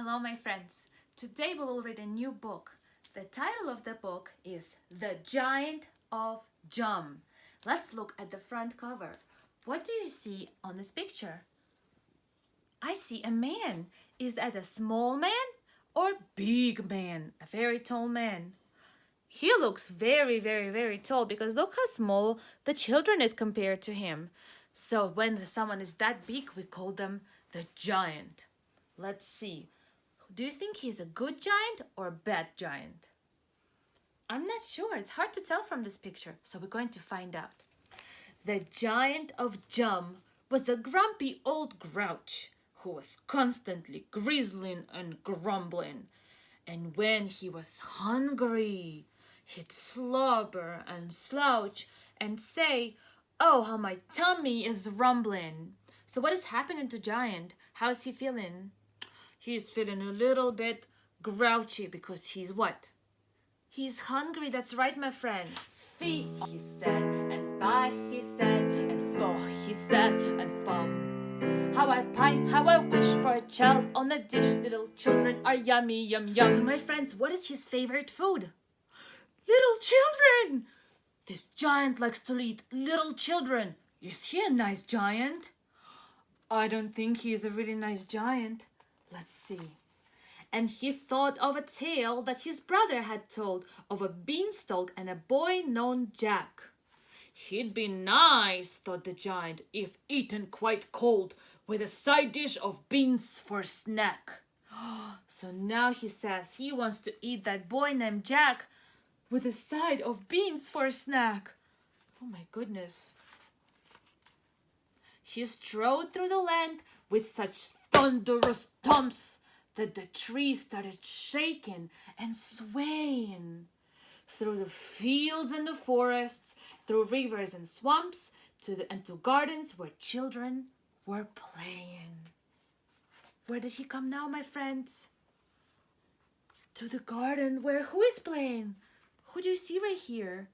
Hello, my friends. Today we will read a new book. The title of the book is The Giant of Jum. Let's look at the front cover. What do you see on this picture? I see a man. Is that a small man or big man? A very tall man. He looks very tall because look how small the children is compared to him. So when someone is that big, we call them the giant. Let's see. Do you think he's a good giant or a bad giant? I'm not sure. It's hard to tell from this picture, so we're going to find out. The Giant of Jum was a grumpy old grouch who was constantly grizzling and grumbling. And when he was hungry, he'd slobber and slouch and say, "Oh, how my tummy is rumbling." So what is happening to Giant? How's he feeling? He's feeling a little bit grouchy because he's what? He's hungry. That's right, my friends. Fee, he said, and fi, he said, and fo, he said, and fum. How I pine, how I wish for a child on the dish. Little children are yummy, yum, yum. So, my friends, what is his favorite food? Little children! This giant likes to eat little children. Is he a nice giant? I don't think he is a really nice giant. Let's see. And he thought of a tale that his brother had told of a beanstalk and a boy known Jack. He'd be nice, thought the giant, if eaten quite cold with a side dish of beans for a snack. So now he says he wants to eat that boy named Jack with a side of beans for a snack. Oh my goodness. He strode through the land with such thunderous thumps that the trees started shaking and swaying. Through the fields and the forests, through rivers and swamps, to gardens where children were playing. Where did he come now, my friends? To the garden where who is playing? Who do you see right here?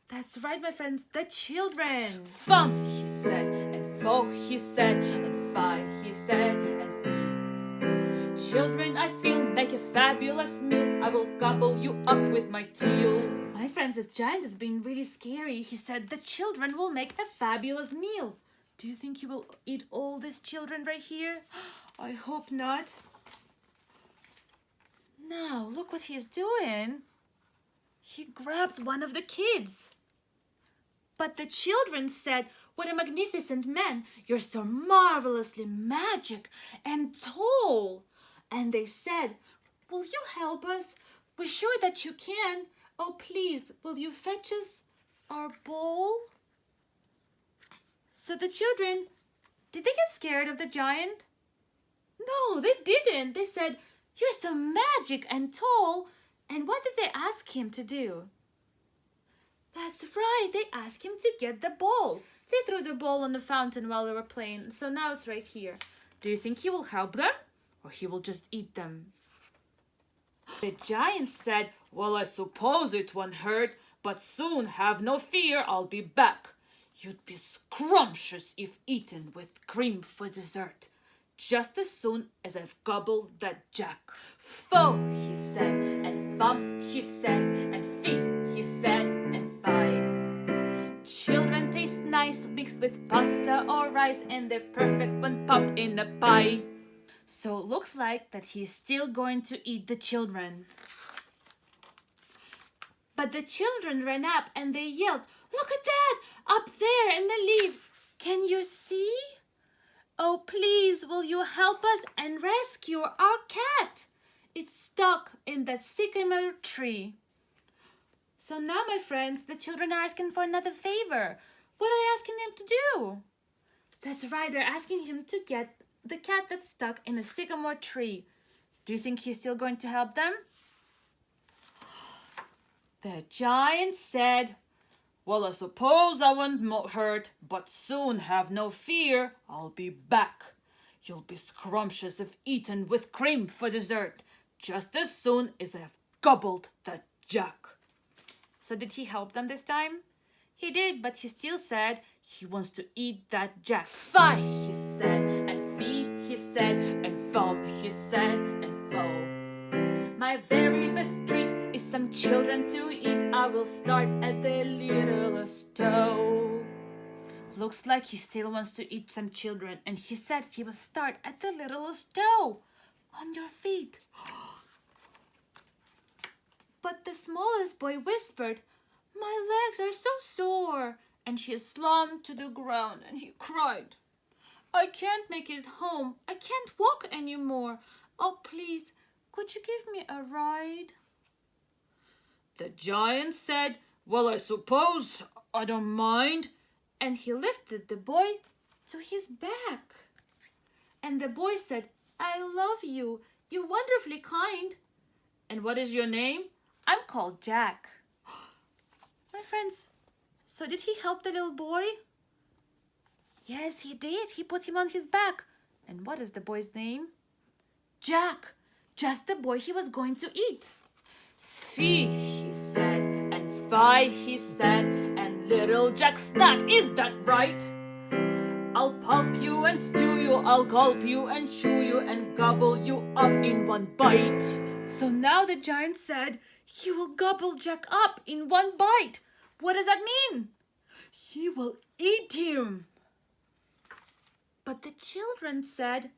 That's right, my friends, the children. Thump, he said, and fo, he said, and fi, he said, and fee. Children, I feel, make a fabulous meal. I will gobble you up with my teal. My friends, this giant is being really scary. He said the children will make a fabulous meal. Do you think he will eat all these children right here? I hope not. Now, look what he's doing. He grabbed one of the kids. But the children said, "What a magnificent man! You're so marvelously magic and tall." And they said, "Will you help us? We're sure that you can. Oh, please, will you fetch us our bowl?" So the children, did they get scared of the giant? No, they didn't. They said, "You're so magic and tall." And what did they ask him to do? That's right, they asked him to get the ball. They threw the ball on the fountain while they were playing, so now it's right here. Do you think he will help them, or he will just eat them? The giant said, "Well, I suppose it won't hurt, but soon, have no fear, I'll be back. You'd be scrumptious if eaten with cream for dessert, just as soon as I've gobbled that Jack." Fo, he said, and thump, he said, and fee, he said, and fi. Children taste nice mixed with pasta or rice, and they're perfect when popped in a pie. So it looks like that he's still going to eat the children. But the children ran up and they yelled, "Look at that! Up there in the leaves! Can you see? Oh, please, will you help us and rescue our cat? It's stuck in that sycamore tree." So now, my friends, the children are asking for another favor. What are they asking him to do? That's right, they're asking him to get the cat that's stuck in a sycamore tree. Do you think he's still going to help them? The giant said, "Well, I suppose I won't hurt, but soon, have no fear, I'll be back. You'll be scrumptious if eaten with cream for dessert, just as soon as I've gobbled that Jack." So did he help them this time? He did, but he still said he wants to eat that Jack. Fi, he said, and fee, he said, and foam, he said, and foam. My very best treat is some children to eat. I will start at the littlest toe. Looks like he still wants to eat some children, and he said he will start at the littlest toe. On your feet. But the smallest boy whispered, my legs are so sore. And he slumped to the ground and he cried, I can't make it home. I can't walk anymore. Oh, please, could you give me a ride? The giant said, well, I suppose I don't mind. And he lifted the boy to his back. And the boy said, I love you. You're wonderfully kind. And what is your name? I'm called Jack. My friends, so did he help the little boy? Yes, he did. He put him on his back. And what is the boy's name? Jack, just the boy he was going to eat. Fee, he said, and fie, he said, and little Jack snack, is that right? I'll pulp you and stew you, I'll gulp you and chew you and gobble you up in one bite. So now the giant said, he will gobble Jack up in one bite. What does that mean? He will eat him. But the children said,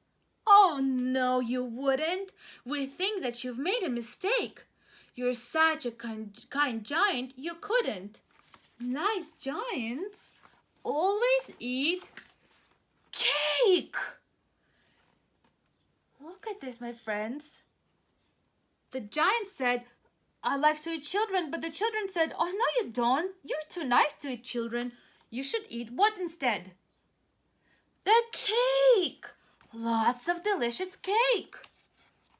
oh no, you wouldn't. We think that you've made a mistake. You're such a kind giant, you couldn't. Nice giants always eat cake. Look at this, my friends. The giant said, I like to eat children, but the children said, oh, no, you don't. You're too nice to eat children. You should eat what instead? The cake. Lots of delicious cake.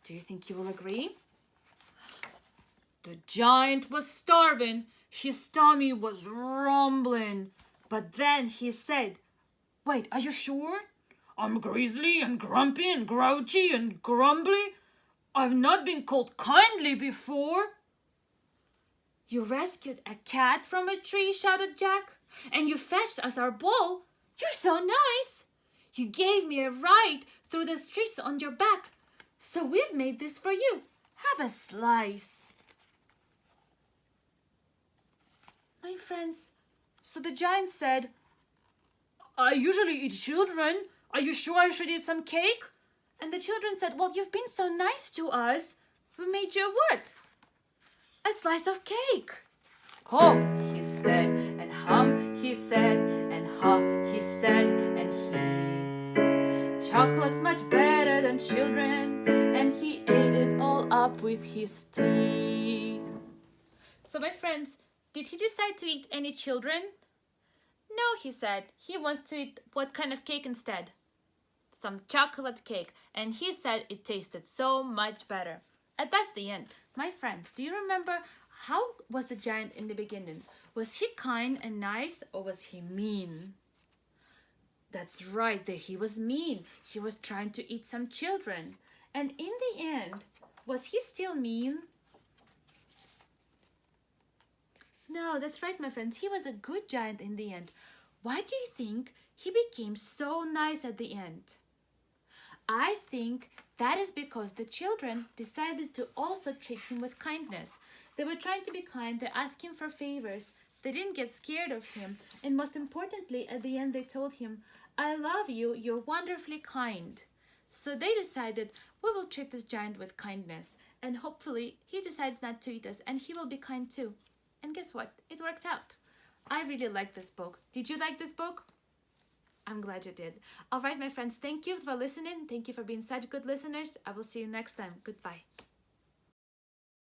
Do you think you will agree? The giant was starving. His tummy was rumbling. But then he said, wait, are you sure? I'm grizzly and grumpy and grouchy and grumbly. I've not been called kindly before. You rescued a cat from a tree, shouted Jack, and you fetched us our bowl. You're so nice. You gave me a ride through the streets on your back. So we've made this for you. Have a slice. My friends, so the giant said, I usually eat children. Are you sure I should eat some cake? And the children said, well, you've been so nice to us. We made you what? A slice of cake. Oh, he said, and hum, he said, and ha, he said, and he. Chocolate's much better than children, and he ate it all up with his teeth. So my friends, did he decide to eat any children? No, he said. He wants to eat what kind of cake instead? Some chocolate cake, and he said it tasted so much better. And that's the end. My friends, do you remember how was the giant in the beginning? Was he kind and nice, or was he mean? That's right, that he was mean. He was trying to eat some children. And in the end, was he still mean? No, that's right, my friends. He was a good giant in the end. Why do you think he became so nice at the end? I think that is because the children decided to also treat him with kindness. They were trying to be kind. They asked him for favors. They didn't get scared of him. And most importantly, at the end, they told him, I love you. You're wonderfully kind. So they decided, we will treat this giant with kindness. And hopefully, he decides not to eat us. And he will be kind too. And guess what? It worked out. I really like this book. Did you like this book? I'm glad you did. All right, my friends, thank you for listening. Thank you for being such good listeners. I will see you next time. Goodbye.